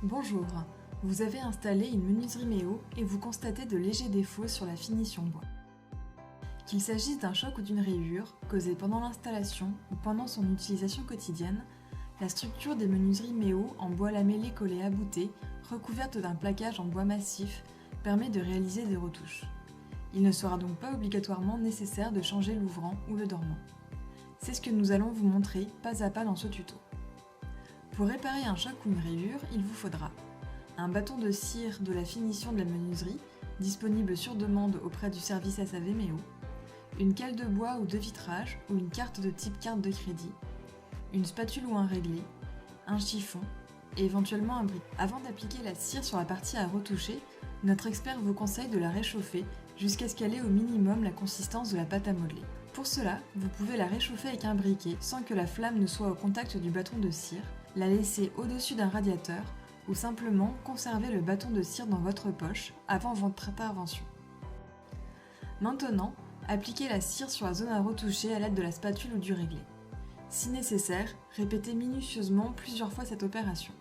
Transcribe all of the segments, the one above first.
Bonjour, vous avez installé une menuiserie Méo et vous constatez de légers défauts sur la finition bois. Qu'il s'agisse d'un choc ou d'une rayure, causée pendant l'installation ou pendant son utilisation quotidienne, la structure des menuiseries Méo en bois lamellé collé à bouté, recouverte d'un plaquage en bois massif, permet de réaliser des retouches. Il ne sera donc pas obligatoirement nécessaire de changer l'ouvrant ou le dormant. C'est ce que nous allons vous montrer pas à pas dans ce tuto. Pour réparer un choc ou une rayure, il vous faudra un bâton de cire de la finition de la menuiserie, disponible sur demande auprès du service SAV Méo, une cale de bois ou de vitrage ou une carte de type carte de crédit, une spatule ou un réglé, un chiffon et éventuellement un briquet. Avant d'appliquer la cire sur la partie à retoucher, notre expert vous conseille de la réchauffer jusqu'à ce qu'elle ait au minimum la consistance de la pâte à modeler. Pour cela, vous pouvez la réchauffer avec un briquet sans que la flamme ne soit au contact du bâton de cire, la laisser au-dessus d'un radiateur ou simplement conserver le bâton de cire dans votre poche avant votre intervention. Maintenant, appliquez la cire sur la zone à retoucher à l'aide de la spatule ou du réglé. Si nécessaire, répétez minutieusement plusieurs fois cette opération.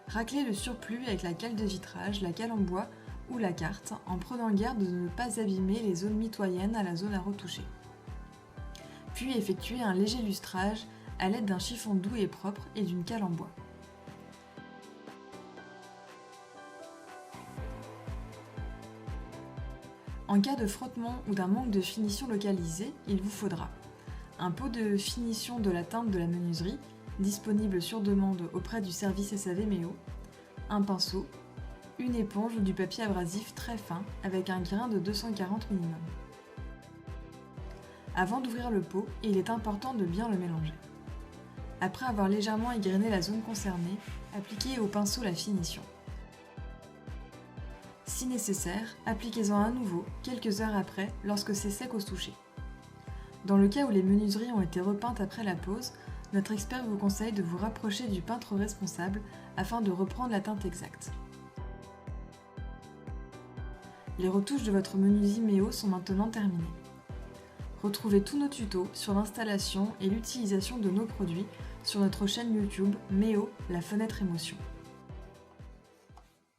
Raclez le surplus avec la cale de vitrage, la cale en bois ou la carte en prenant garde de ne pas abîmer les zones mitoyennes à la zone à retoucher. Puis effectuez un léger lustrage à l'aide d'un chiffon doux et propre et d'une cale en bois. En cas de frottement ou d'un manque de finition localisé, il vous faudra un pot de finition de la teinte de la menuiserie, disponible sur demande auprès du service SAV Méo, un pinceau, une éponge ou du papier abrasif très fin avec un grain de 240 minimum. Avant d'ouvrir le pot, il est important de bien le mélanger. Après avoir légèrement égrené la zone concernée, appliquez au pinceau la finition. Si nécessaire, appliquez-en à nouveau quelques heures après lorsque c'est sec au toucher. Dans le cas où les menuiseries ont été repeintes après la pose, notre expert vous conseille de vous rapprocher du peintre responsable afin de reprendre la teinte exacte. Les retouches de votre menuiserie Méo sont maintenant terminées. Retrouvez tous nos tutos sur l'installation et l'utilisation de nos produits sur notre chaîne YouTube Méo, la fenêtre émotion.